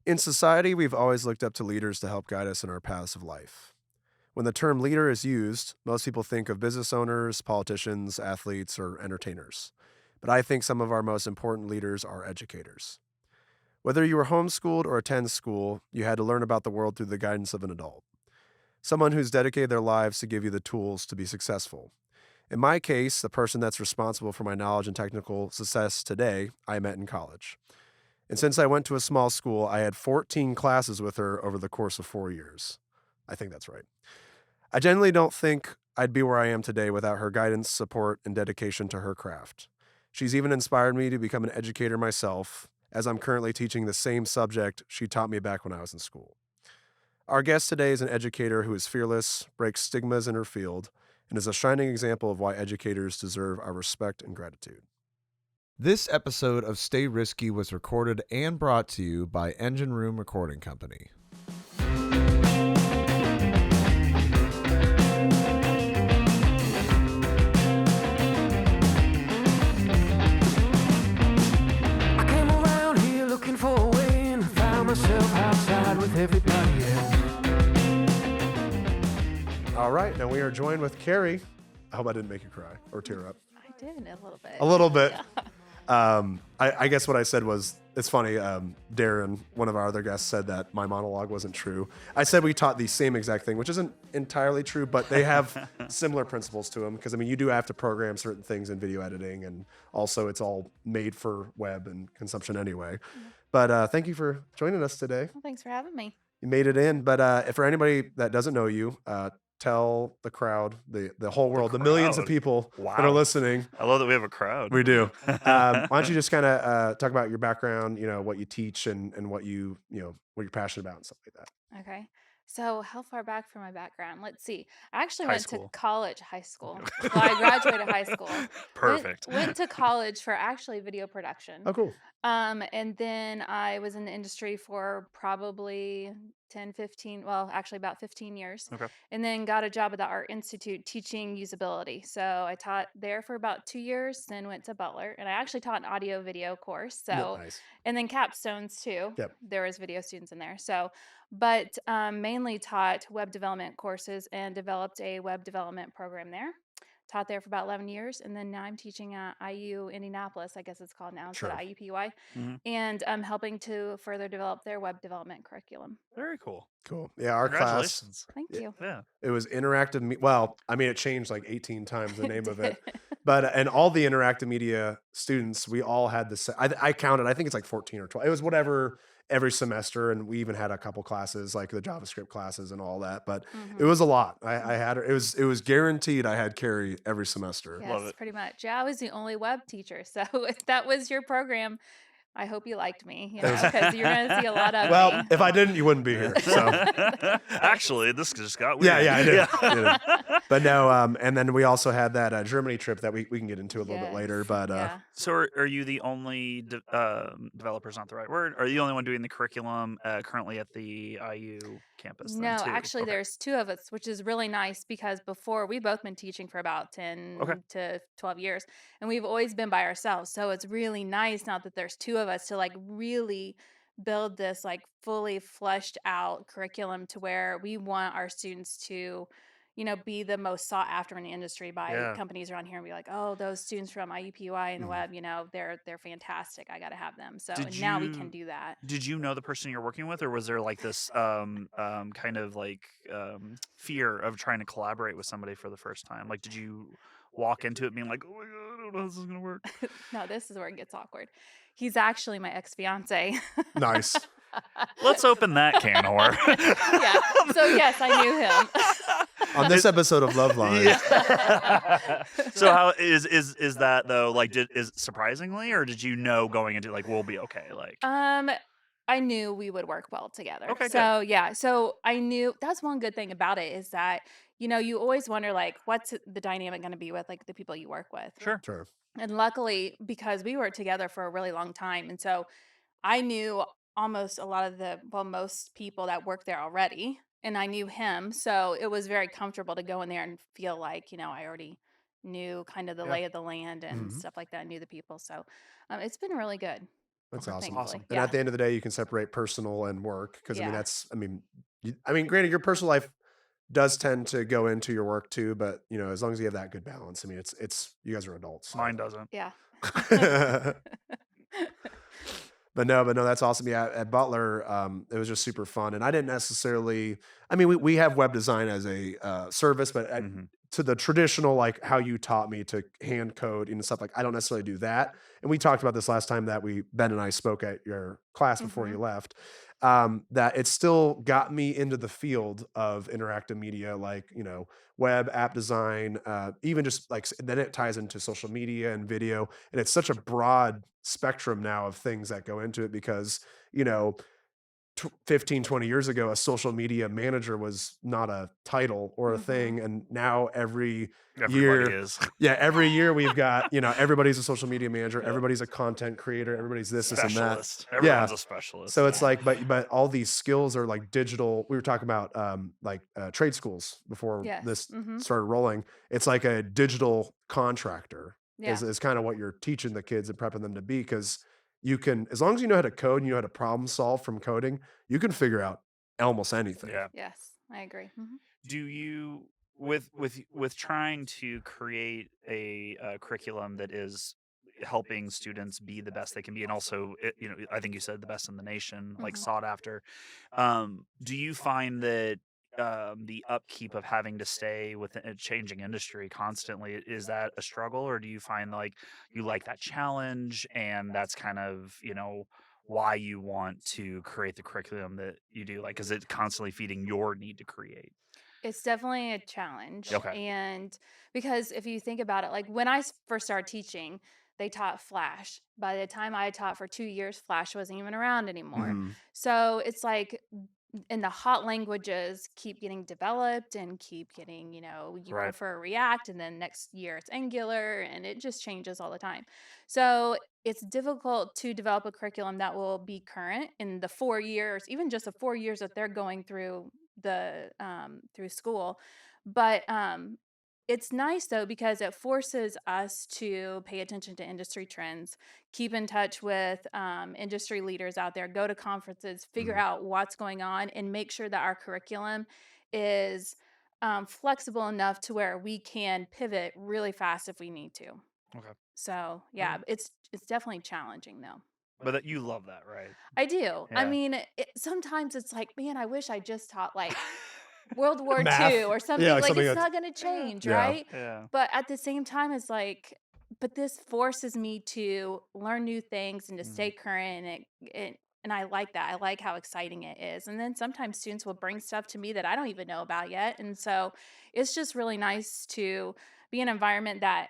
In society, we've always looked up to leaders to help guide us in our paths of life. When the term leader is used, most people think of business owners, politicians, athletes, or entertainers. But I think some of our most important leaders are educators. Whether you were homeschooled or attend school, you had to learn about the world through the guidance of an adult, someone who's dedicated their lives to give you the tools to be successful. In my case, the person that's responsible for my knowledge and technical success today, I met in college. And since I went to a small school, I had 14 classes with her over the course of 4 years. I think that's right. I generally don't think I'd be where I am today without her guidance, support, and dedication to her craft. She's even inspired me to become an educator myself, as I'm currently teaching the same subject she taught me back when I was in school. Our guest today is an educator who is fearless, breaks stigmas in her field, and is a shining example of why educators deserve our respect and gratitude. This episode of Stay Risky was recorded and brought to you by Engine Room Recording Company. I came around here looking for a way and found myself outside with everybody else. All right, now we are joined with Carrie. I hope I didn't make you cry or tear up. I did a little bit. A little bit. Yeah. I guess what I said was, it's funny, Darren, one of our other guests, said that my monologue wasn't true. I said we taught the same exact thing, which isn't entirely true, but they have similar principles to them. Because, I mean, you do have to program certain things in video editing, and also it's all made for web and consumption anyway. But thank you for joining us today. Well, thanks for having me. You made it in. But for anybody that doesn't know you, tell the crowd, the whole world, the millions of crowd. people that Wow. are listening. I love that we have a crowd. We do. Why don't you just kind of talk about your background, what you teach and what what you're passionate about and stuff like that. Okay. So, how far back from my background? Let's see. I actually High went school. to college, high school. Well, I graduated high school. Perfect. Went to college for actually video production. Oh, cool. And then I was in the industry for probably 10, 15, well, actually about 15 years. Okay. And then got a job at the Art Institute teaching usability. So I taught there for about 2 years, then went to Butler. And I actually taught an audio video course. So, Nice. and then capstones too. Yep. There was video students in there. So, but mainly taught web development courses and developed a web development program there. Taught there for about 11 years, and then now I'm teaching at IU Indianapolis, I guess it's called now, instead of Sure. IUPUI, Mhm. and I'm helping to further develop their web development curriculum. Very cool. Cool. Yeah, our class, Congratulations. Thank Yeah. you. Yeah. it was interactive. Well, I mean, it changed like 18 times the name of it. Did. But and all the interactive media students, we all had the I counted, I think it's like 14 or 12. It was whatever every semester, and we even had a couple classes like the JavaScript classes and all that. But it Mhm. was a lot. I had it was guaranteed I had Carrie every semester. Love Yes, it. pretty much. Yeah, I was the only web teacher, so if that was your program, I hope you liked me, It was- because you're going to see a lot of Well, me. if I didn't, you wouldn't be here. So Actually, this just got yeah, weird. yeah, I did. I did. But no, and then we also had that Germany trip that we can get into a little bit later. Yes, But yeah. So are you the only developer's not the right word? Are you the only one doing the curriculum currently at the IU campus? Then No, too? actually, Okay. there's two of us, which is really nice because before we both been teaching for about 10 Okay. to 12 years, and we've always been by ourselves. So it's really nice now that there's two of us to like really build this like fully fleshed out curriculum to where we want our students to, be the most sought after in the industry by Yeah. companies around here and be like, oh, those students from IUPUI and the Mhm. web, they're fantastic. I got to have them. So Did and now we can you do that. did you know the person you're working with, or was there like this kind of like fear of trying to collaborate with somebody for the first time? Like, did you walk into it being like, oh my god, I don't know how this is gonna work? No, this is where it gets awkward. He's actually my ex-fiance. Nice. Let's open that can of worms. Yeah. So yes, I knew him. On this episode of Love Line, Yeah. So how is that though? Like, is surprisingly, or did you know going into like we'll be okay? Like, I knew we would work well together. Okay, good. So yeah, so I knew that's one good thing about it is that, you always wonder like what's the dynamic going to be with like the people you work with. sure. sure. And luckily, because we were together for a really long time, and so I knew almost a lot of most people that work there already, and I knew him. So it was very comfortable to go in there and feel like, I already knew kind of the Yeah. lay of the land and Mhm. stuff like that. I knew the people. So it's been really good. That's Okay, awesome. thankfully. awesome. And at Yeah. the end of the day, you can separate personal and work because I mean Yeah. that's I mean, granted, your personal life does tend to go into your work too, but you know, as long as you have that good balance, I mean, it's you guys are adults, so. Mine doesn't. Yeah. But no, that's awesome. Yeah, at Butler, it was just super fun, and I didn't necessarily. I mean, we have web design as a service, but Hmm. to the traditional like how you taught me to hand code and stuff like I don't necessarily do that. And we talked about this last time that Ben and I spoke at your class before you Mhm. left. That it still got me into the field of interactive media, like web app design, even just like then it ties into social media and video, and it's such a broad spectrum now of things that go into it because you know 15, 20 years ago, a social media manager was not a title or a Mhm. thing. And now Everybody year, is. yeah, every year we've got, everybody's a social media manager, Yeah. everybody's a content creator, everybody's this and that. Specialist. Everyone's Yeah. a specialist. So it's Yeah. like, but all these skills are like digital. We were talking about trade schools before Yes. this Mhm. started rolling. It's like a digital contractor Yeah. is kind of what you're teaching the kids and prepping them to be because you can, as long as you know how to code and you know how to problem solve from coding, you can figure out almost anything. Yeah. Yes. I agree. Mhm. Do you with trying to create a curriculum that is helping students be the best they can be and also I think you said the best in the nation, like Mhm. sought after, do you find that the upkeep of having to stay with a changing industry constantly, is that a struggle, or do you find like you like that challenge and that's kind of why you want to create the curriculum that you do, like is it constantly feeding your need to create? It's definitely a challenge. Okay. And because if you think about it, like when first started teaching, they taught Flash. By the time I taught for 2 years, Flash wasn't even around anymore. Mhm. So it's like, and the hot languages keep getting developed and keep getting, you Right. prefer React, and then next year it's Angular, and it just changes all the time. So it's difficult to develop a curriculum that will be current in the 4 years, even just the 4 years that they're going through through school. But it's nice though because it forces us to pay attention to industry trends, keep in touch with industry leaders out there, go to conferences, figure Mhm. out what's going on, and make sure that our curriculum is flexible enough to where we can pivot really fast if we need to. Okay. So Okay. yeah, it's definitely challenging though. But that you love that, right? I do. I Yeah. mean, sometimes it's like, man, I wish I just taught like World War II Math. or Yeah, something. like Like something it's that's not going to Yeah. change, yeah. right? Yeah. But at the same time, it's like, but this forces me to learn new things and to Mhm. stay current. And I like that. I like how exciting it is. And then sometimes students will bring stuff to me that I don't even know about yet. And so it's just really nice to be in an environment that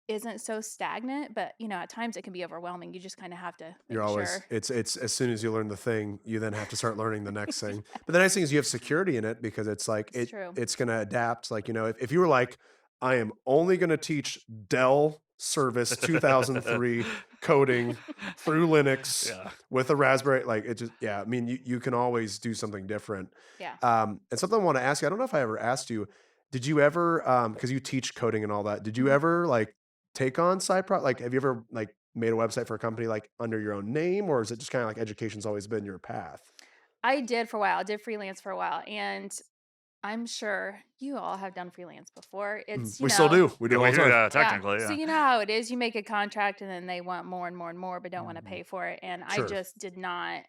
isn't so stagnant. But, at times it can be overwhelming. You just kind of have to You're make always sure. it's as soon as you learn the thing, you then have to start learning the next thing. But the nice thing is you have security in it because it's like It's true. it's gonna adapt. Like, if you were like, I am only gonna teach Dell Service 2003 coding through Linux Yeah. with a Raspberry, like it just yeah, I mean you can always do something different. Yeah. And something I want to ask you, I don't know if I ever asked you, did you ever because you teach coding and all that, did you Mhm. ever like take on like have you ever like made a website for a company like under your own name, or is it just kind of like education's always been your path? I did for a while. I did freelance for a while. And I'm sure you all have done freelance before. It's, We still do. We do Yeah, it we all the do, time. yeah. technically, So yeah. you know how it is. You make a contract and then they want more and more and more, but don't want to Mhm. pay for it. And I Sure. just did not,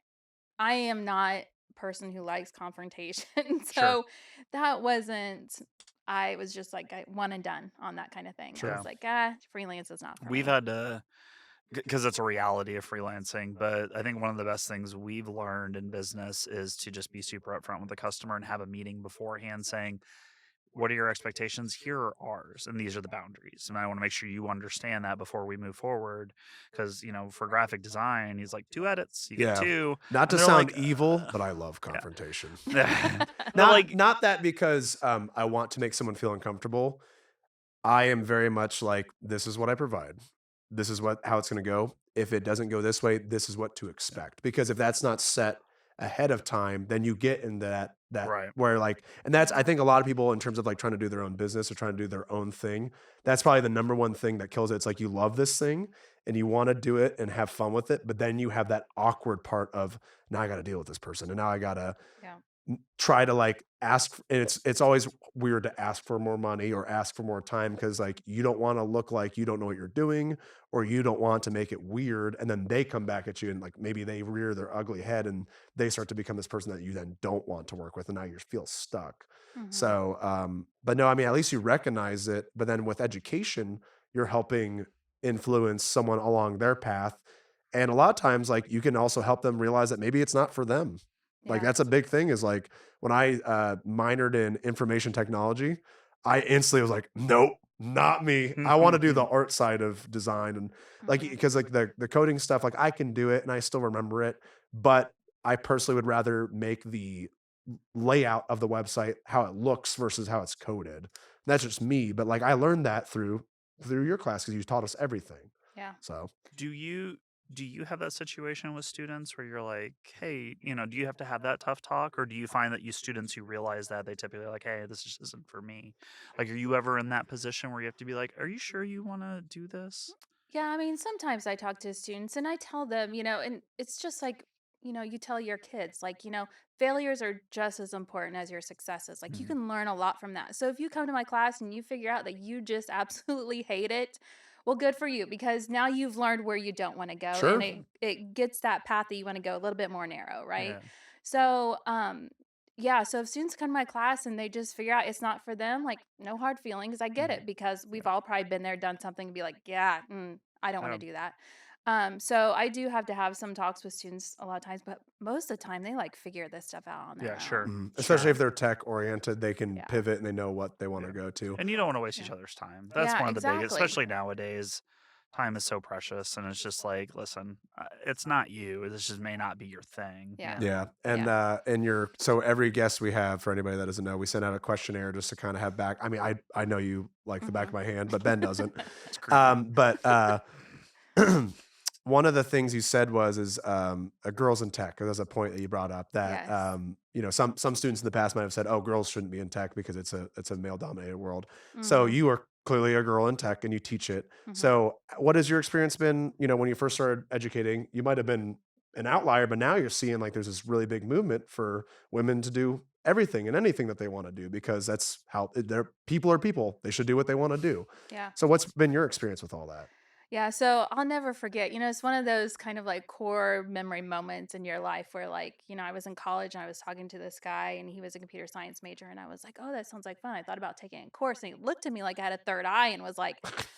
I am not a person who likes confrontation. Sure. So that wasn't, I was just like, one and done on that kind of thing. I Sure. was Yeah. like, freelance is not for We've me. had to, because it's a reality of freelancing, but I think one of the best things we've learned in business is to just be super upfront with the customer and have a meeting beforehand saying, what are your expectations? Here are ours, and these are the boundaries. And I want to make sure you understand that before we move forward. Because, for graphic design, he's like, 2 edits, you get Yeah. two. Not And to they're sound like, evil, but I love yeah. confrontation. But Not like, not that because I want to make someone feel uncomfortable. I am very much like, this is what I provide. This is how it's going to go. If it doesn't go this way, this is what to expect. Because if that's not set ahead of time, then you get in that that Right. where like, and that's, I think a lot of people in terms of like trying to do their own business or trying to do their own thing, that's probably the number one thing that kills it. It's like you love this thing and you want to do it and have fun with it, but then you have that awkward part of now I got to deal with this person and now I got to Yeah. try to like ask, and it's always weird to ask for more money or ask for more time because like you don't want to look like you don't know what you're doing or you don't want to make it weird, and then they come back at you and like maybe they rear their ugly head and they start to become this person that you then don't want to work with and now you feel stuck. Hmm. So but no, I mean, at least you recognize it, but then with education you're helping influence someone along their path, and a lot of times like you can also help them realize that maybe it's not for them. Like Yeah. that's a big thing is like when I minored in information technology, I instantly was like, nope, not me. I want to do the art side of design and like Hmm. because like the coding stuff, like I can do it and I still remember it, but I personally would rather make the layout of the website how it looks versus how it's coded. That's just me, but like I learned that through your class because you taught us everything. Yeah. So Do you do you have that situation with students where you're like, hey, do you have to have that tough talk, or do you find that you students who realize that they typically are like, hey, this just isn't for me? Like, are you ever in that position where you have to be like, are you sure you want to do this? Yeah, I mean, sometimes I talk to students and I tell them, and it's just like, you tell your kids, like, failures are just as important as your successes. Like, you Mhm. can learn a lot from that. So if you come to my class and you figure out that you just absolutely hate it, well, good for you because now you've learned where you don't want to go and sure. it gets that path that you want to go a little bit more narrow, right? Yeah. So, yeah, so if students come to my class and they just figure out it's not for them, like no hard feelings. I get Mhm. it because Yeah. we've all probably been there, done something, and be like, yeah, I don't want to Um, do that. So I do have to have some talks with students a lot of times, but most of the time they like figure this stuff out on yeah, their own. sure. Especially Sure. if they're tech oriented, they can Yeah. pivot and they know what they want to Yeah. go to. And you don't want to waste Yeah. each other's time. That's Yeah, one of the biggest, exactly. especially nowadays. Time is so precious, and it's just like, listen, it's not you. This just may not be your thing. Yeah. Yeah, Yeah. and your so every guest we have, for anybody that doesn't know, we send out a questionnaire just to kind of have back. I mean, I know you like the back of Hmm. my hand, but Ben doesn't. It's creepy. But one of the things you said was is girls in tech. There's a point that you brought up that Yes. some students in the past might have said, "Oh, girls shouldn't be in tech because it's a male dominated world." So Hmm. you are clearly a girl in tech and you teach it. Hmm. So what has your experience been? When you first started educating, you might have been an outlier, but now you're seeing like there's this really big movement for women to do everything and anything that they want to do because that's how they're people are people. They should do what they want to do. Yeah. So what's been your experience with all that? Yeah, so I'll never forget. It's one of those kind of like core memory moments in your life where, like, I was in college and I was talking to this guy and he was a computer science major. And I was like, oh, that sounds like fun. I thought about taking a course. And he looked at me like I had a third eye and was like,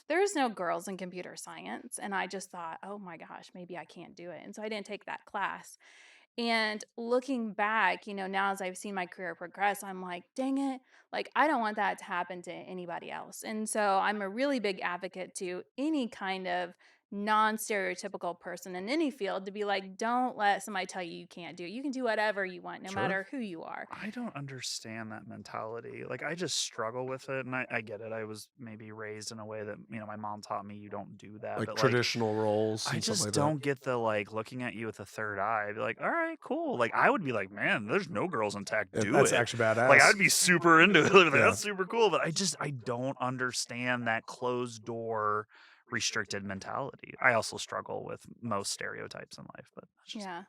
there's no girls in computer science. And I just thought, oh my gosh, maybe I can't do it. And so I didn't take that class. And looking back, now as I've seen my career progress, I'm like, dang it, like I don't want that to happen to anybody else. And so I'm a really big advocate to any kind of non stereotypical person in any field to be like, don't let somebody tell you you can't do it. You can do whatever you want, no Sure. matter who you are. I don't understand that mentality. Like, I just struggle with it, and I get it. I was maybe raised in a way that, my mom taught me you don't do that. Like But, like, traditional roles I and stuff just like that. don't get the, like, looking at you with a third eye. I'd be like, all right, cool. Like, I would be like, man, there's no girls in tech. Do That's it. actually Like, badass. I'd be super into it. Like, Yeah. that's super cool. But I don't understand that closed door restricted mentality. I also struggle with most stereotypes in life, but that's just Yeah.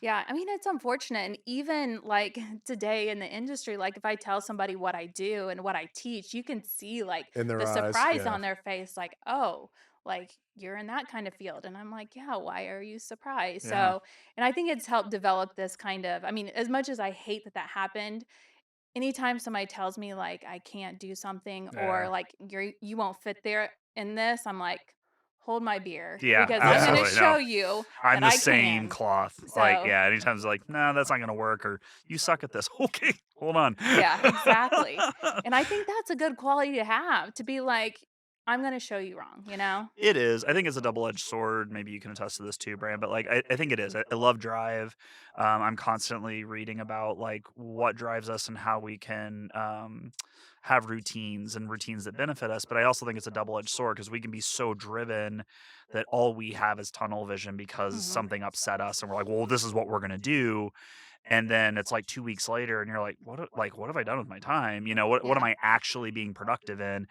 Yeah, I mean, it's unfortunate. And even like today in the industry, like if I tell somebody what I do and what I teach, you can see like In their the eyes. surprise Yeah. on their face, like, oh, like you're in that kind of field. And I'm like, yeah, why are you surprised? yeah, So, and I think it's helped develop this kind of, I mean, as much as I hate that that happened, anytime somebody tells me like I can't do something or yeah, like you won't fit there in this, I'm like, hold my beer yeah, because I'm going Yeah. to absolutely. No, show you I'm that the I same can. cloth. Like, So, yeah, anytime it's like, no, that's not gonna work, or you suck at this. Okay, hold on. yeah, exactly. And I think that's a good quality to have to be like, I'm going to show you wrong, you know? It is. I think it's a double-edged sword. Maybe you can attest to this too, Brand. But like, I think it is. I love Drive. I'm constantly reading about like what drives us and how we can have routines and routines that benefit us. But I also think it's a double-edged sword because we can be so driven that all we have is tunnel vision because Hmm. something upset us, and we're like, well, this is what we're gonna do. and then it's like 2 weeks later and you're like, what have I done with my time? What am Yeah. I actually being productive in?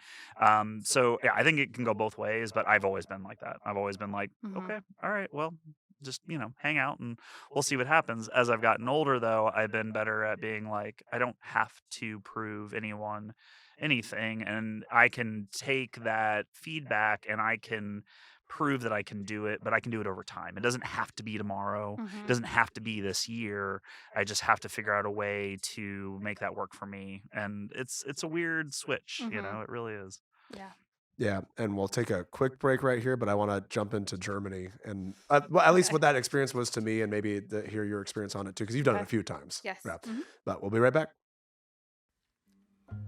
So yeah, I think it can go both ways, but I've always been like that. I've always been like, Mhm. okay, all right, well, just hang out and we'll see what happens. As I've gotten older, though, I've been better at being like, I don't have to prove anyone anything, and I can take that feedback and I can prove that I can do it, but I can do it over time. It doesn't have to be tomorrow. It Mhm. doesn't have to be this year. I just have to figure out a way to make that work for me. And it's a weird switch, Mhm. it really is. Yeah. Yeah, and we'll take a quick break right here, but I want to jump into Germany and well, at least Okay. what that experience was to me, and maybe hear your experience on it too, because you've done it a Okay. few times. Yes. Yeah, Mhm. but we'll be right back.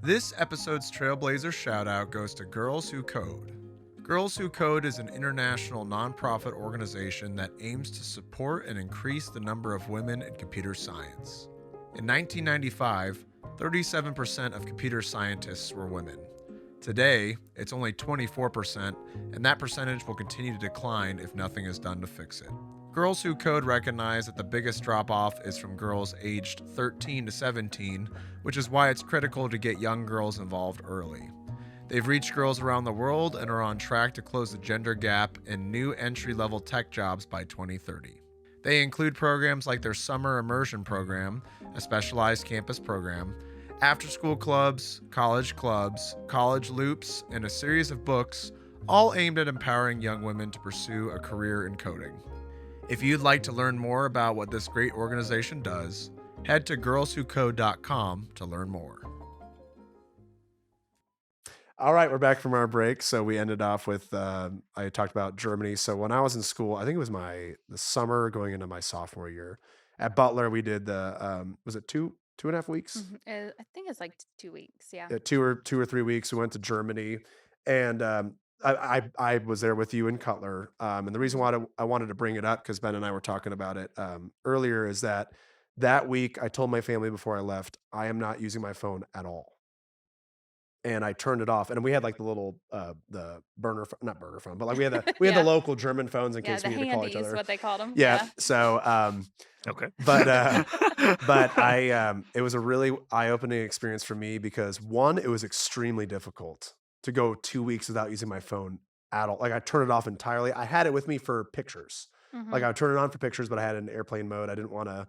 This episode's Trailblazer shout out goes to Girls Who Code. Girls Who Code is an international nonprofit organization that aims to support and increase the number of women in computer science. In 1995, 37% of computer scientists were women. Today, it's only 24%, and that percentage will continue to decline if nothing is done to fix it. Girls Who Code recognize that the biggest drop off is from girls aged 13 to 17, which is why it's critical to get young girls involved early. They've reached girls around the world and are on track to close the gender gap in new entry level tech jobs by 2030. They include programs like their Summer Immersion Program, a specialized campus program, after school clubs, college loops, and a series of books, all aimed at empowering young women to pursue a career in coding. If you'd like to learn more about what this great organization does, head to girlswhocode.com to learn more. All right, we're back from our break. So we ended off with I talked about Germany. So when I was in school, I think it was the summer going into my sophomore year at Butler. We did the was it 2.5 weeks? Mhm. I think it's like 2 weeks. Yeah. 2 or 3 weeks. We went to Germany, and I was there with you and Cutler. And the reason Mhm. why I wanted to bring it up, because Ben and I were talking about it earlier, is that week I told my family before I left, I am not using my phone at all, and I turned it off. And we had like the little the not burner phone, but like we had the Yeah. local German phones in Yeah. case The we needed to call each handies, other. what they called them. Yeah. Yeah. So Okay. but it was a really eye-opening experience for me because one, it was extremely difficult to go 2 weeks without using my phone at all. Like I turned it off entirely. I had it with me for pictures. Like Mhm. I would turn it on for pictures, but I had it in airplane mode. I didn't want to.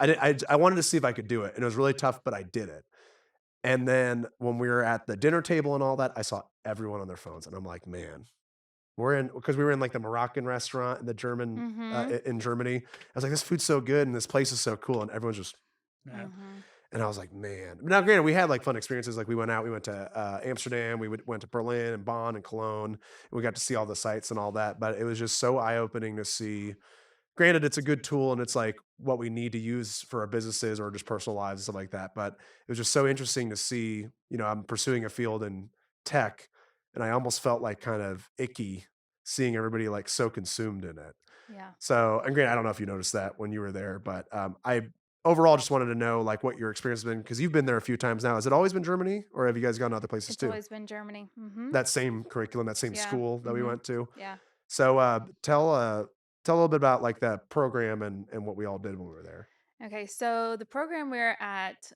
I wanted to see if I could do it, and it was really tough, but I did it. And then when we were at the dinner table and all that, I saw everyone on their phones, and I'm like, man, because we were in like the Moroccan restaurant in the German Mhm. in Germany. I was like, this food's so good and this place is so cool, and everyone's just. Yeah. Mhm. And I was like, man. Now, granted, we had like fun experiences. Like we went out, we went to Amsterdam, went to Berlin and Bonn and Cologne, and we got to see all the sights and all that. But it was just so eye opening to see. Granted, it's a good tool and it's like what we need to use for our businesses or just personal lives and stuff like that. But it was just so interesting to see. I'm pursuing a field in tech, and I almost felt like kind of icky seeing everybody like so consumed in it. Yeah. So, and granted, I don't know if you noticed that when you were there, but I overall just wanted to know like what your experience has been, because you've been there a few times now. Has it always been Germany, or have you guys gone to other places It's too? always been Germany. Mhm. That same curriculum, that same Yeah. school that we Mhm. went to. Yeah. So, tell a little bit about like the program and what we all did when we were there. Okay. So the program we're at,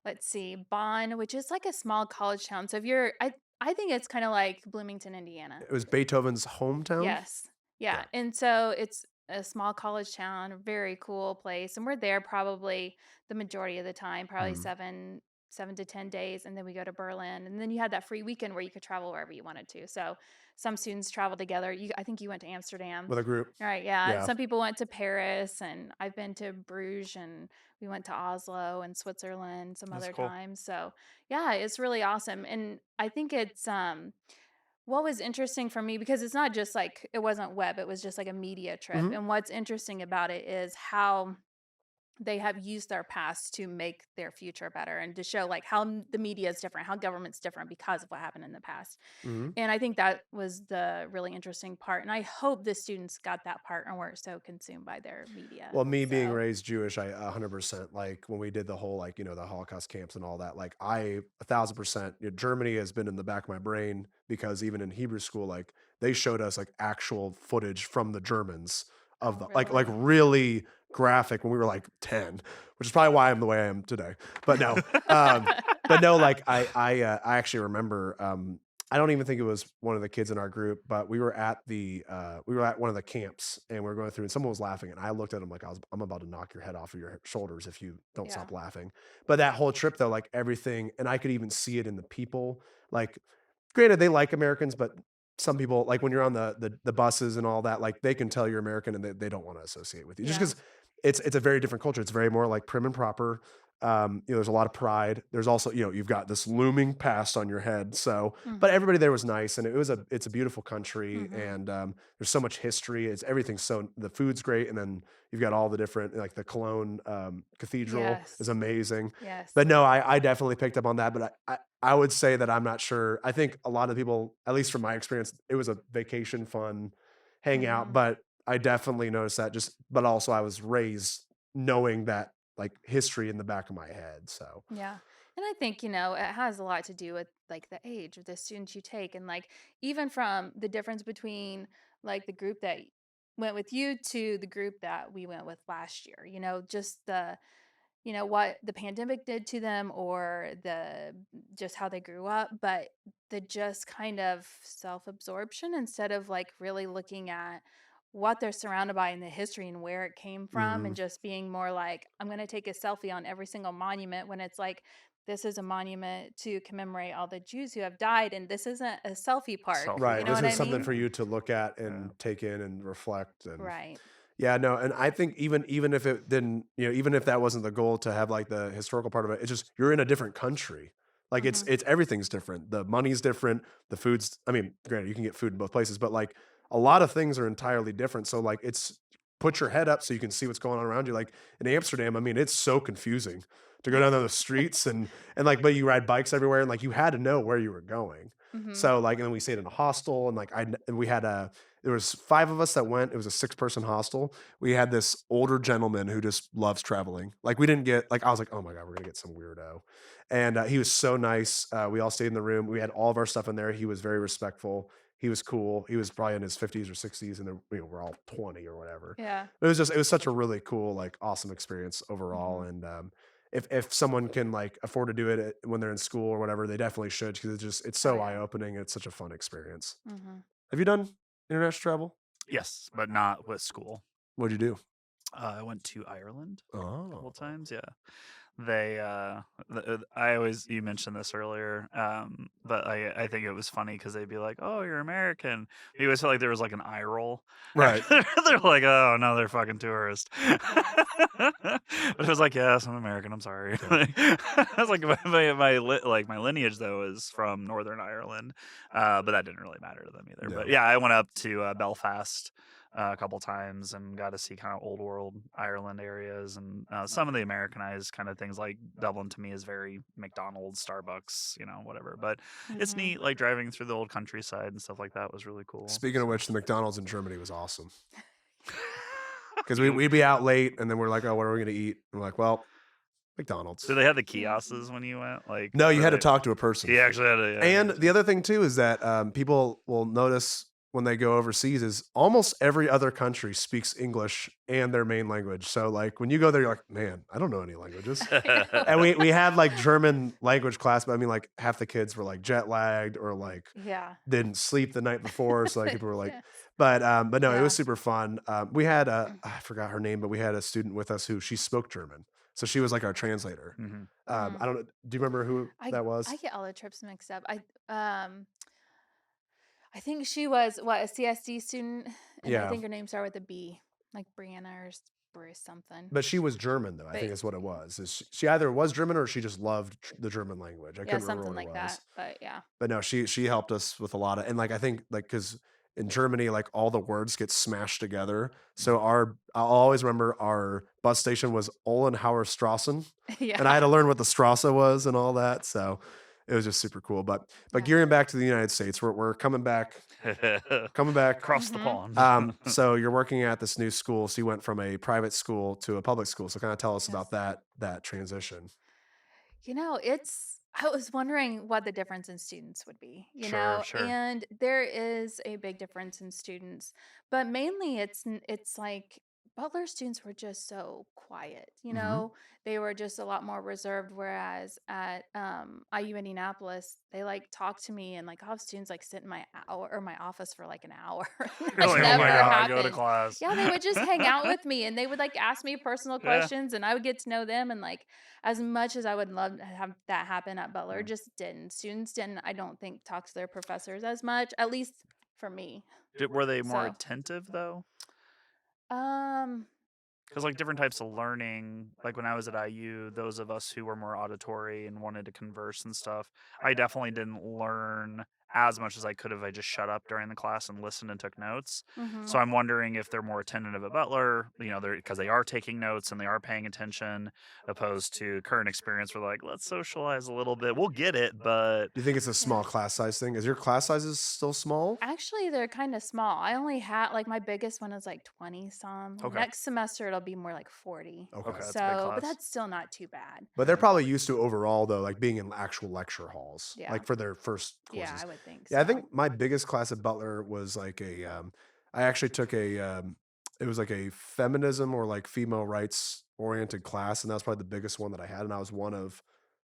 let's see, Bonn, which is like a small college town. So if you're, I think it's kind of like Bloomington, Indiana. It was Beethoven's hometown. Yes. Yeah. Yeah. And so it's a small college town, a very cool place. And we're there probably the majority of the time, probably Mhm. 7 to 10 days. And then we go to Berlin. And then you had that free weekend where you could travel wherever you wanted to. So some students travel together. I think you went to Amsterdam. With a group. All right. Yeah. Yeah. Some people went to Paris, and I've been to Bruges, and we went to Oslo and Switzerland some That's other cool. times. So yeah, it's really awesome. And I think it's, what was interesting for me, because it's not just like it wasn't web, it was just like a media trip. Mhm. And what's interesting about it is how they have used their past to make their future better, and to show like how the media is different, how government's different because of what happened in the past. Mhm. And I think that was the really interesting part. And I hope the students got that part and weren't so consumed by their media. Well, me being So, raised Jewish, I 100% like when we did the whole like the Holocaust camps and all that. Like I 1,000%. Germany has been in the back of my brain because even in Hebrew school, like they showed us like actual footage from the Germans of oh, the like really? really graphic when we were like 10, which is probably why I'm the way I am today. But no, um, but no, like I actually remember. I don't even think it was one of the kids in our group, but we were at one of the camps and we were going through and someone was laughing and I looked at him like I'm about to knock your head off of your shoulders if you don't Yeah. stop laughing. But that whole trip though, like everything, and I could even see it in the people. Like, granted, they like Americans, but some people, like when you're on the buses and all that, like they can tell you're American and they don't want to associate with you just Yeah. because it's a very different culture. It's very more like prim and proper. There's a lot of pride. There's also, you've got this looming past on your head. So, but Mhm. everybody there was nice, and it's a beautiful country, Mhm. and there's so much history. It's everything's so the food's great, and then you've got all the different like the Cologne Cathedral is Yes. amazing. Yes. But no, I definitely picked up on that. But I would say that I'm not sure. I think a lot of people, at least from my experience, it was a vacation fun hangout. Mhm. But I definitely noticed that but also I was raised knowing that like history in the back of my head. So Yeah. And I think, it has a lot to do with like the age of the students you take and like even from the difference between like the group that went with you to the group that we went with last year, just what the pandemic did to them or the just how they grew up, but the just kind of self-absorption instead of like really looking at what they're surrounded by in the history and where it came from mhm. and just being more like I'm going to take a selfie on every single monument when it's like this is a monument to commemorate all the Jews who have died and this isn't a selfie park. Selfie You Right. know This what park. is I something mean? for you to look at Yeah. and take in and reflect and Right. yeah, no, and I think even if it didn't, even if that wasn't the goal to have like the historical part of it, it's just you're in a different country. Like Mhm. it's everything's different. The money's different. The food's I mean, granted, you can get food in both places, but like a lot of things are entirely different. So like it's put your head up so you can see what's going on around you. Like in Amsterdam, I mean, it's so confusing to go down the streets and like but you ride bikes everywhere and like you had to know where you were going. Mhm. So like and then we stayed in a hostel and like and we had a there was 5 of us that went. It was a 6-person hostel. We had this older gentleman who just loves traveling. Like we didn't get like I was like, "Oh my god, we're going to get some weirdo." And he was so nice. We all stayed in the room. We had all of our stuff in there. He was very respectful. He was cool. He was probably in his 50s or 60s and we're all 20 or whatever. Yeah. But it was such a really cool like awesome experience overall Mhm. and if someone can like afford to do it when they're in school or whatever, they definitely should because it's Oh so yeah. eye-opening. It's such a fun experience. Mhm. Have you done international travel? Yes, but not with school. What'd you do? I went to Ireland a couple Oh. times. Yeah, they. I always you mentioned this earlier, but I think it was funny because they'd be like, "Oh, you're American." We always felt like there was like an eye roll. Right. They're like, "Oh no, they're fucking tourists." Yes. But it was like, "Yes, I'm American. I'm sorry." Yeah. I was like, like my lineage though is from Northern Ireland, but that didn't really matter to them either. But No. yeah, I went up to Belfast a couple times and got to see kind of old world Ireland areas and some of the Americanized kind of things like Dublin to me is very McDonald's, Starbucks, whatever. But it's Mhm. neat, like driving through the old countryside and stuff like that was really cool. Speaking of So which, the McDonald's in Germany was awesome. Because you we'd be out late and then we're like, oh, what are we going to eat? And we're like, well, do McDonald's. they have the Yeah. kiosks when you went? Like, No, you or had to they? talk to a person. He actually had to. Yeah, And the gotcha. other thing too is that people will notice when they go overseas is almost every other country speaks English and their main language. So like when you go there, you're like, man, I don't know any languages. I know. And we had like German language class, but I mean like half the kids were like jet lagged or like Yeah. didn't sleep the night before. So like people were like, Yes. but no, it was Yeah. super fun. We had I forgot her name, but we had a student with us who she spoke German. So she was like our translator. Hmm. Mhm. I don't know. Do you remember who I that I was? get all the trips mixed up. I think she was what a CSD student, and I Yeah. think her name started with a B, like Brianna or Bruce something. But she was German though. I But think is what it was. Is she either was German or she just loved the German language. I yeah, couldn't remember something what it like that. was. But yeah. But no, she helped us with a lot of and like I think like because in Germany like all the words get smashed together. So I'll always remember our bus station was Ollenhauer Strassen, and I had Yeah. to learn what the Strasse was and all that. So it was just super cool. But Yeah. gearing back to the United States, we're coming back, coming back. Across the Mhm. pond. So you're working at this new school. So you went from a private school to a public school. So kind of tell us Yes. about that transition. I was wondering what the difference in students would be, Sure, sure. and there is a big difference in students, but mainly it's like Butler students were just so quiet, Mm-hmm. they were just a lot more reserved. Whereas at IU Indianapolis, they like talk to me, and like I'll have students like sit in my hour or my office for like an hour. You're Like like, oh my never god, go to happened. class. Yeah, they would just hang out with me, and they would like ask me personal Yeah. questions, and I would get to know them. And like as much as I would love to have that happen at Butler, Mm. just didn't. Students didn't, I don't think, talk to their professors as much, at least for me. Were they more So, attentive though? um, Because like different types of learning, like when I was at IU, those of us who were more auditory and wanted to converse and stuff, I definitely didn't learn as much as I could if I just shut up during the class and listened and took notes. mhm. So I'm wondering if they're more attentive at Butler, they're because they are taking notes and they are paying attention, opposed to current experience where like, let's socialize a little bit. We'll get it, but Do you think it's a Yeah. small class size thing? Is your class sizes still small? Actually, they're kind of small. I only had like my biggest one is like 20 some. okay, Next semester it'll be more like 40. Okay. okay, that's a big So, but class. that's still not too bad. But they're probably used to overall though, like being in actual lecture halls, Yeah. like for their first Yeah, courses. I would think Yeah, I so. think my biggest class at Butler was like I actually took it was like a feminism or like female rights oriented class, and that was probably the biggest one that I had, and I was one of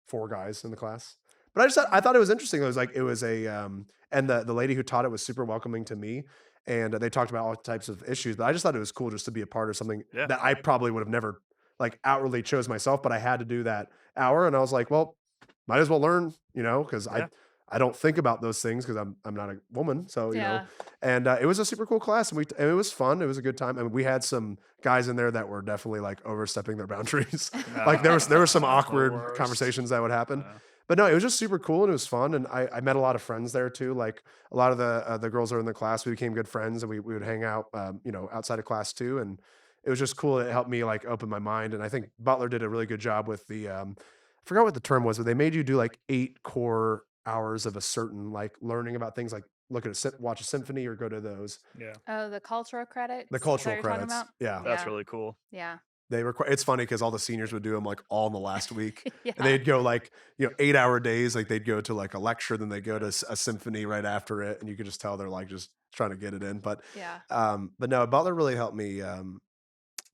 four guys in the class. But I Mhm. thought it was interesting. It was and the lady who taught it was super welcoming to me, and they talked about all types of issues. But I just thought it was cool just to be a part of something Yeah, that I probably would have never like outwardly chose myself, but I had to do that hour, and I was like, well, might as well learn, because yeah, I don't think about those things because I'm not a woman, so Yeah. and it was a super cool class, and it was fun. It was a good time, and we had some guys in there that were definitely like overstepping their boundaries. Like there were some the awkward worst. conversations that would happen, Uh, but no, it was just super cool and it was fun, and I met a lot of friends there too. Like a lot of the girls that were in the class, we became good friends, and we would hang out, outside of class too, and it was just cool. It helped me like open my mind, and I think Butler did a really good job with I forgot what the term was, but they made you do like 8 core hours of a certain like learning about things like watch a symphony or go to those yeah, Oh, the cultural the credits? Is that what cultural you're talking credits. about? Yeah, that's Yeah. really cool. Yeah. they were. It's funny because all the seniors would do them like all in the last week, and Yeah. they'd go like 8-hour days. Like they'd go to like a lecture, then they'd go to a symphony right after it, and you could just tell they're like just trying to get it in. Yeah. But no, Butler really helped me.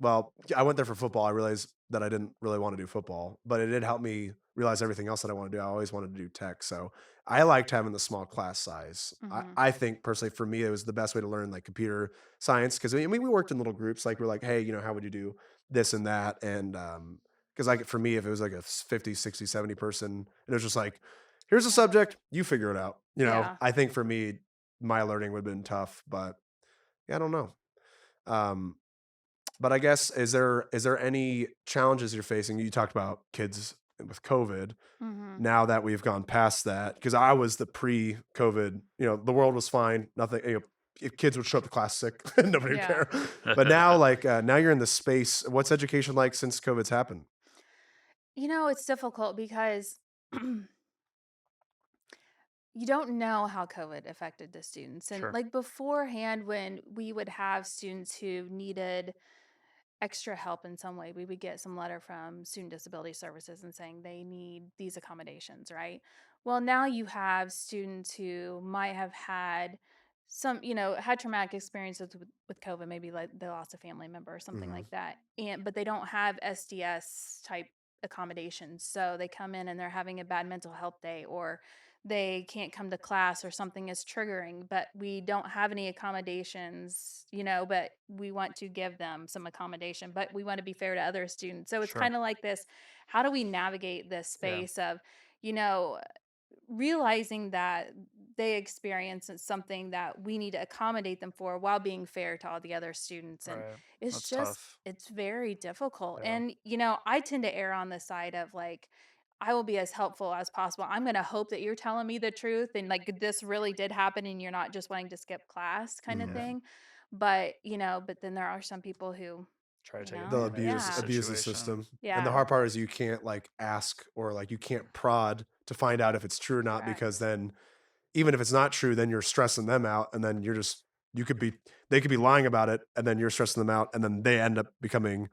Well, I went there for football. I realized that I didn't really want to do football, but it did help me realize everything else that I want to do. I always wanted to do tech. So I liked having the small class size. Mhm. I think personally for me, it was the best way to learn like computer science. Cause we worked in little groups. Like we're like, hey, how would you do this and that? And, cause like for me, if it was like a 50, 60, 70 person, and it was just like, here's a subject, you figure it out. Yeah. I think for me, my learning would have been tough, but yeah, I don't know. Um, but I guess is there any challenges you're facing? You talked about kids with COVID. Mhm. Now that we've gone past that, because I was the pre-COVID, the world was fine. Nothing, if kids would show up to class sick, nobody would Yeah. care. But now, like now you're in the space. What's education like since COVID's happened? It's difficult because you don't know how COVID affected the students. And Sure. like beforehand, when we would have students who needed extra help in some way, we would get some letter from Student Disability Services and saying they need these accommodations, right? Well, now you have students who might have had had traumatic experiences with COVID, maybe like they lost a family member or something Hmm. like that. But they don't have SDS type accommodations. So they come in and they're having a bad mental health day, or they can't come to class, or something is triggering, but we don't have any accommodations, but we want to give them some accommodation, but we want to be fair to other students. So it's Sure. kind of like this, how do we navigate this Yeah. space of, you know, realizing that they experience something that we need to accommodate them for while being fair to all the other students. And Right. it's That's just, tough. it's very difficult. Yeah. And, I tend to err on the side of like, I will be as helpful as possible. I'm going to hope that you're telling me the truth and like this really did happen and you're not just wanting to skip class kind of Hmm. Yeah. thing. But then there are some people who, Try to take They'll advantage of the yeah, abuse the situation. system, and the yeah, hard part is you can't like ask or like you can't prod to find out if it's true or not, because correct. then even if it's not true, then you're stressing them out, and then you could be they could be lying about it, and then you're stressing them out, and then they end up becoming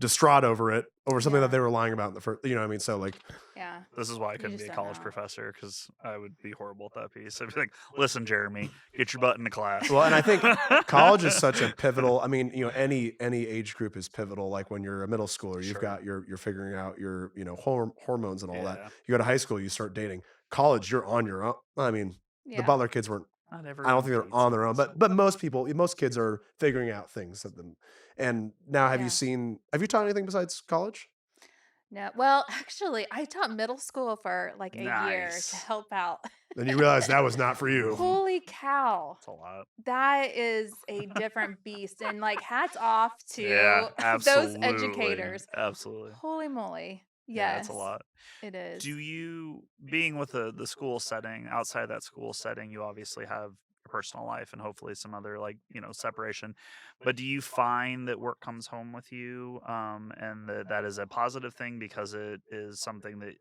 distraught over it, over something that Yeah. they were lying about in the first, you know what I mean? So like, Yeah. This is why I You couldn't be just a don't college know. professor because I would be horrible at that piece. I'd be like, "Listen, Jeremy, get your butt into class." well, and I think college is such a pivotal. I mean, any age group is pivotal. Like when you're a middle schooler, you've Sure. got you're figuring out your hormones and all that. Yeah. You go to high school, you start dating. College, you're on your own. I mean, the Yeah. Butler kids weren't. Not I don't everyone think they're dates on in their high own, but school. most kids are figuring out things at them. And now, Yeah. Have you taught anything besides college? No. Well, actually, I taught middle school for like a year to Nice. help out. Then you realize that was not for you. Holy cow. That's a lot. That is a different beast. And like hats off Yeah, to those absolutely. educators. Absolutely. Holy moly. Yeah, it's a Yes, lot. it is. Do you, being with the school setting, outside that school setting, you obviously have a personal life and hopefully some other like, separation. But do you find that work comes home with you, and that is a positive thing because it is something that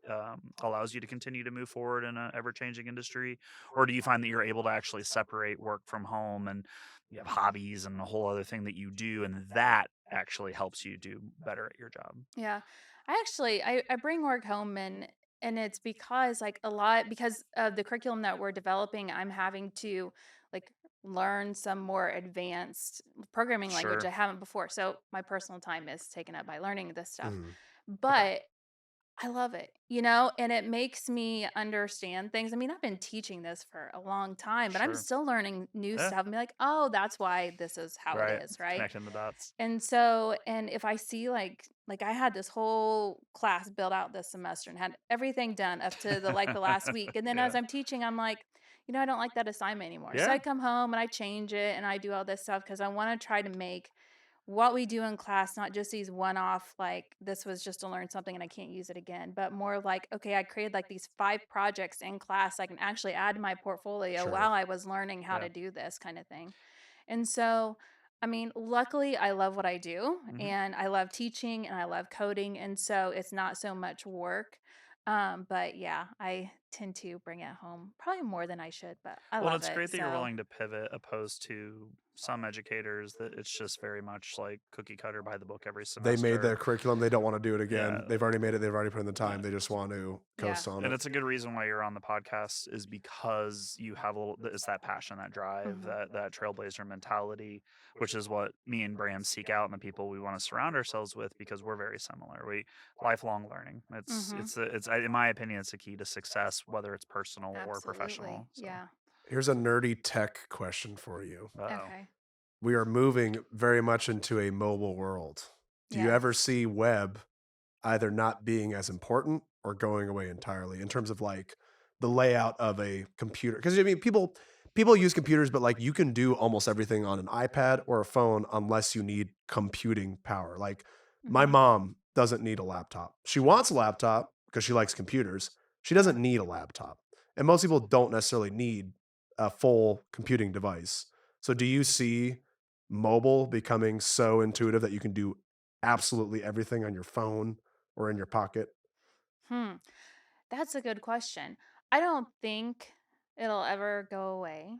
allows you to continue to move forward in an ever-changing industry? Or do you find that you're able to actually separate work from home and you have hobbies and a whole other thing that you do and that actually helps you do better at your job? Yeah. I bring work home and it's because like a lot because of the curriculum that we're developing, I'm having to like learn some more advanced programming language I Sure. haven't before. So my personal time is taken up by learning this stuff. Mhm. But I love it, and it makes me understand things. I mean, I've been teaching this for a long time, but I'm Sure. still learning new Yeah. stuff and be like, oh, that's why this is how it Right. is, right? Connecting the dots. And so, and if I see like I had this whole class built out this semester and had everything done up to the last week. And then as Yeah. I'm teaching, I'm like, I don't like that assignment anymore. So Yeah. I come home and I change it and I do all this stuff because I want to try to make what we do in class not just these one-off like this was just to learn something and I can't use it again, but more like, okay, I created like these 5 projects in class I can actually add to my portfolio Sure. while I was learning how Yeah. to do this kind of thing. And so, I mean, luckily, I love what I do Mhm. and I love teaching and I love coding. And so it's not so much work. But yeah, I tend to bring it home probably more than I should, but I Well, and love it's it. great that you're So, willing to pivot opposed to some educators that it's just very much like cookie cutter by the book every They made semester. their curriculum. They don't want to do it again. Yeah. They've already made it. They've already put in the Yeah. time. They just want to yeah. coast on And it. it's a good reason why you're on the podcast is because you have it's that passion, that drive, Hmm. that trailblazer mentality, which is what me and Bram seek out and the people we want to surround ourselves with because we're very similar. We lifelong learning. Hmm. In my opinion, it's a key to success, whether it's personal or Absolutely. professional. So, Yeah. Here's a nerdy tech question for you. oh, Okay. We are moving very much into a mobile world. Do you ever Yes. see web either not being as important or going away entirely in terms of like the layout of a computer? Because I mean, people use computers, but like you can do almost everything on an iPad or a phone unless you need computing power. Like my Hmm. mom doesn't need a laptop. She wants a laptop because she likes computers. She Yeah. doesn't need a laptop. And most people don't necessarily need a full computing device. So do you see mobile becoming so intuitive that you can do absolutely everything on your phone or in your pocket? Hmm. That's a good question. I don't think it'll ever go away.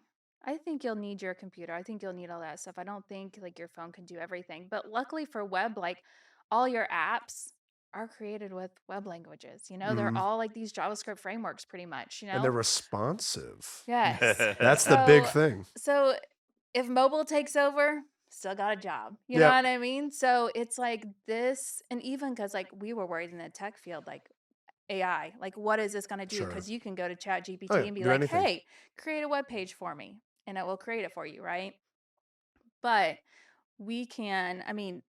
I think you'll need your computer. I think you'll need all that stuff. I don't think like your phone can do everything. But luckily for web, like all your apps are created with web languages. They're Mhm. all like these JavaScript frameworks pretty much. And they're responsive. Yes. That's the big So thing. so if mobile takes over, still got a job. You know Yep. what I mean? So it's like this, and even because like we were worried in the tech field, like AI. Like, what is this going to do? Sure. Because you can go to Chat Oh, GPT yeah. and be Do like, anything. hey, create a web page for me, and it will create it for you, right? But we can, I mean,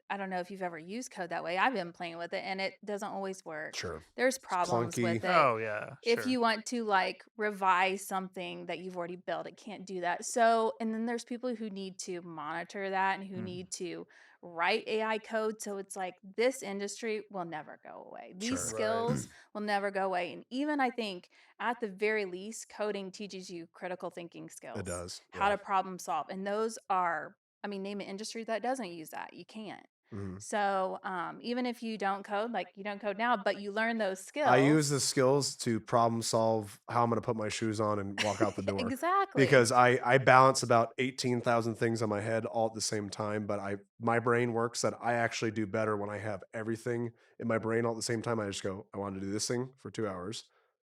I don't know if you've ever used code that way. I've been playing with it and it doesn't always work. Sure. There's It's problems clunky. with it. oh yeah, If sure. you want to like revise something that you've already built, it can't do that. So, and then there's people who need to monitor that and who Mhm. need to write AI code. So it's like this industry will never go away. These Sure. Right. skills will never go away. And even I think at the very least, coding teaches you critical thinking It skills, does. how Yeah. to problem solve. And those are, I mean, name an industry that doesn't use that. You can't. Mhm. So even if you don't code, like you don't code now, but you learn those I skills. use the skills to problem solve how I'm gonna put my shoes on and walk out the door Exactly. because I balance about 18,000 things on my head all at the same time, but my brain works that I actually do better when I have everything in my brain all at the same time. I just go, "I want to do this thing for 2 hours,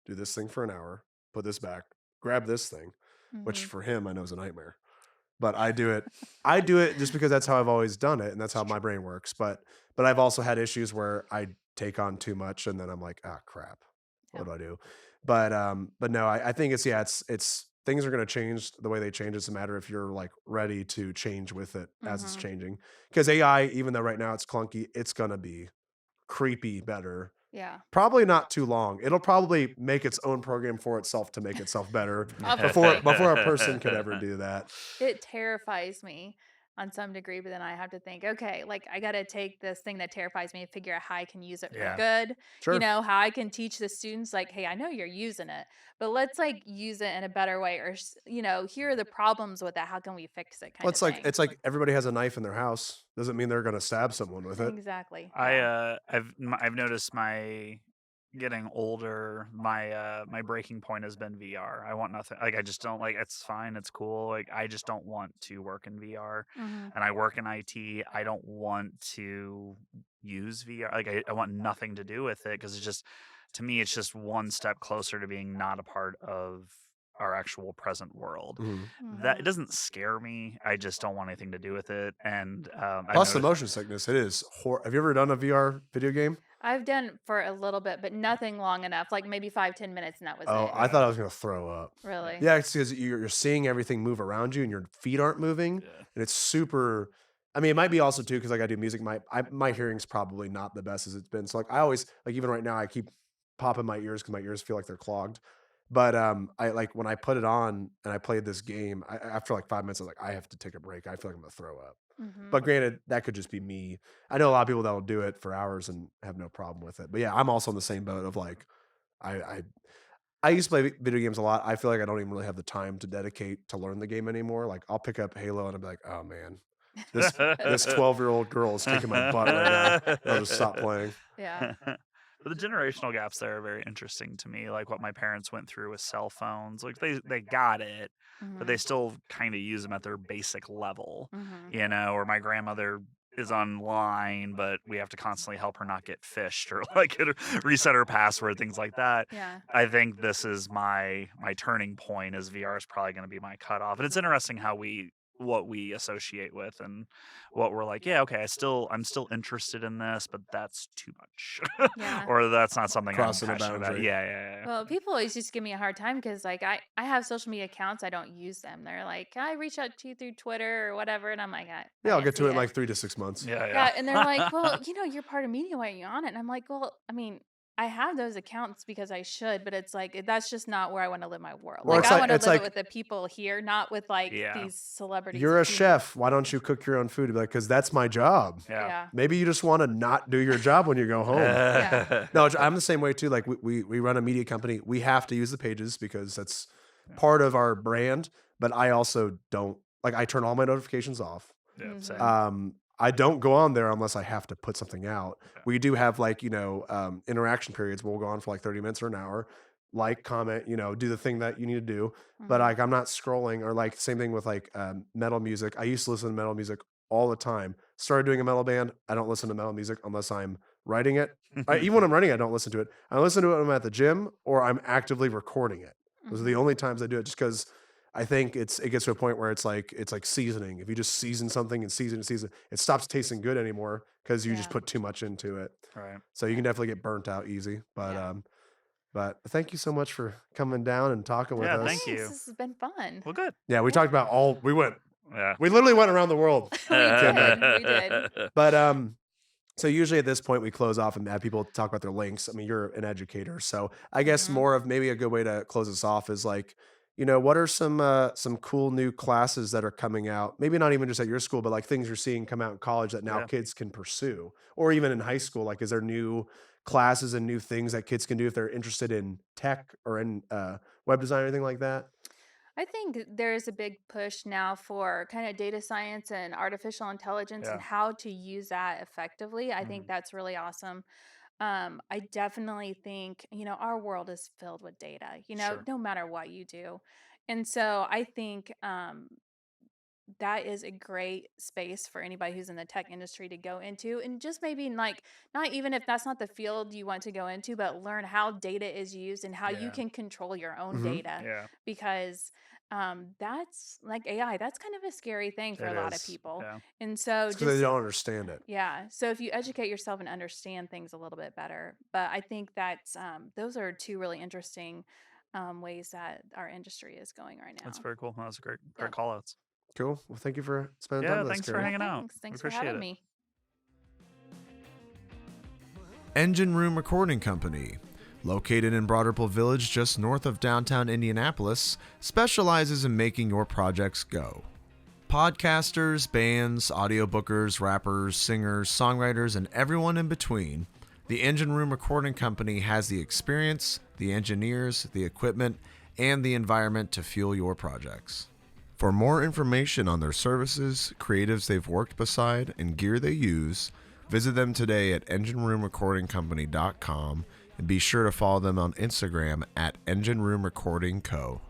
do this thing for an hour, put this back, grab this thing," which Hmm. for him I know is a nightmare. But I do it just because that's how I've always done it, and that's how my brain works, but I've also had issues where I take on too much, and then I'm like, "Ah, crap. Yeah. What do I do?" But no, I think it's yeah, it's things are gonna change the way they change. It's a matter if you're, like, ready to change with it as it's Hmm. changing. Because AI, even though right now it's clunky, it's gonna be creepy better. Yeah. Probably not too long. It'll probably make its own program for itself to make itself better before Probably. before a person could ever do that. It terrifies me on some degree, but then I have to think, okay, like I got to take this thing that terrifies me and figure out how I can use it for Yeah. good. Sure. How I can teach the students, like, hey, I know you're using it, but let's like use it in a better way, or, here are the problems with it. How can we fix it, Well, kind of thing. it's like everybody has a knife in their house. Doesn't mean they're gonna stab someone with it. Exactly. I Yeah. I've noticed my getting older, my breaking point has been VR. I want nothing like I just don't like it's fine, it's cool. Like I just don't want to work in VR. Hmm. And I work in IT. I don't want to use VR. Like I want nothing to do with it because it's just to me it's just one step closer to being not a part of our actual present world. Mhm. That Hmm. it doesn't scare me. I just don't want anything to do with it. And I've Plus the noticed motion sickness, it is have you ever done a VR video game? I've done for a little bit, but nothing long enough, like maybe 5, 10 minutes, and that was Oh, it. I thought I was gonna throw up. Really. Yeah, it's 'cause you're seeing everything move around you and your feet aren't moving, yeah. and it's super I mean, it might be also too because like, I do music, my hearing's probably not the best as it's been, so, like, I always like, even right now, I keep popping my ears because my ears feel like they're clogged, but, I like, when I put it on and I played this game, after, like, 5 minutes, I was like, "I have to take a break, I feel like I'm gonna throw up." Hmm. But granted, that could just be me. I know a lot of people that'll do it for hours and have no problem with it, but yeah, I'm also in the same boat of, like, I I I used to play video games a lot. I feel like I don't even really have the time to dedicate to learn the game anymore. Like I'll pick up Halo and I'll be like, "Oh man, this 12-year-old girl is kicking my butt right now." And I'll just stop playing. Yeah. But the generational gaps there are very interesting to me, like what my parents went through with cell phones. Like they got it, but they Hmm. still kind of use them at their basic level, Hmm. or my grandmother is online, but we have to constantly help her not get phished or like reset her password, things like that. Yeah. I think this is my turning point is VR is probably going to be my cutoff. And it's interesting how what we associate with and what we're like, yeah, okay, I'm still interested in this, but that's too much. Yeah. or that's not something I'm Crossing a passionate about. boundary. Yeah. Well, people always just give me a hard time because, like, I have social media accounts. I don't use them. They're like, I reach out to you through Twitter or whatever. And I'm like, I Yeah, I'll can't get to see it in it. like 3 to 6 months. Yeah. And they're like, well, Yeah. you're part of media. Why are you on it? And I'm like, well, I mean, I have those accounts because I should, but it's like, that's just not where I want to live my world. Or Like, it's I like want to it's live it like with the people here, not with like Yeah. these celebrities you're who a see me. chef. Why don't you cook your own food? Be like, because that's my job. Yeah. Yeah. Maybe you just want to not do your job when you go home. Yeah. No, I'm the same way too. Like we run a media company. We have to use the pages because that's part of our brand. But I also don't like I turn all my notifications off. Yeah, Hmm. same. I don't go on there unless I have to put something out. Yeah. We do have like, interaction periods. We'll go on for like 30 minutes or an hour, like, comment, do the thing that you need to do. But Hmm. like, I'm not scrolling or like same thing with like metal music. I used to listen to metal music all the time. Started doing a metal band. I don't listen to metal music unless I'm writing it. Even when I'm writing, I don't listen to it. I listen to it when I'm at the gym or I'm actively recording it. Those are the Hmm. only times I do it just because I think it gets to a point where it's like seasoning. If you just season something and season, it stops tasting good anymore because you just Yeah. put too much into it. Right. So you Yeah. can definitely get burnt out easy. But Yeah. thank you so much for coming down and talking with Yeah, us. thank Thanks. you. This has been fun. Well, good. Yeah, we talked about Yeah. we literally went around the world. We Kim and I. did. We did. But so usually at this point we close off and have people talk about their links. I mean, you're an educator, so I guess Hmm. more of maybe a good way to close this off is like, what are some cool new classes that are coming out? Maybe not even just at your school, but like things you're seeing come out in college that now Yeah. kids can pursue, or even in high school. Like, is there new classes and new things that kids can do if they're interested in tech or in web design or anything like that? I think there's a big push now for kind of data science and artificial intelligence and Yeah. how to use that effectively. I think Mhm. that's really awesome. I definitely think, our world is filled with data, Sure. no matter what you do. And so I think that is a great space for anybody who's in the tech industry to go into, and just maybe like, not even if that's not the field you want to go into, but learn how data is used and how you Yeah. can control your own Hmm. data, Yeah. because that's like AI, that's kind of a scary thing for It a lot of is. people. Yeah. And so It's because they just, don't understand it. yeah, so if you educate yourself and understand things a little bit better. But I think that's those are two really interesting ways that our industry is going right That's now. very cool. That was a great Yep. call outs. Cool. Well, thank you for spending time Yeah. with us, Thanks for Carrie. Yeah, hanging out. thanks. We Thanks for appreciate having it. me. Engine Room Recording Company, located in Broad Ripple Village just north of downtown Indianapolis, specializes in making your projects go. Podcasters, bands, audiobookers, rappers, singers, songwriters, and everyone in between, the Engine Room Recording Company has the experience, the engineers, the equipment, and the environment to fuel your projects. For more information on their services, creatives they've worked beside, and gear they use, visit them today at engineroomrecordingcompany.com and be sure to follow them on Instagram at Engine Room Recording Co.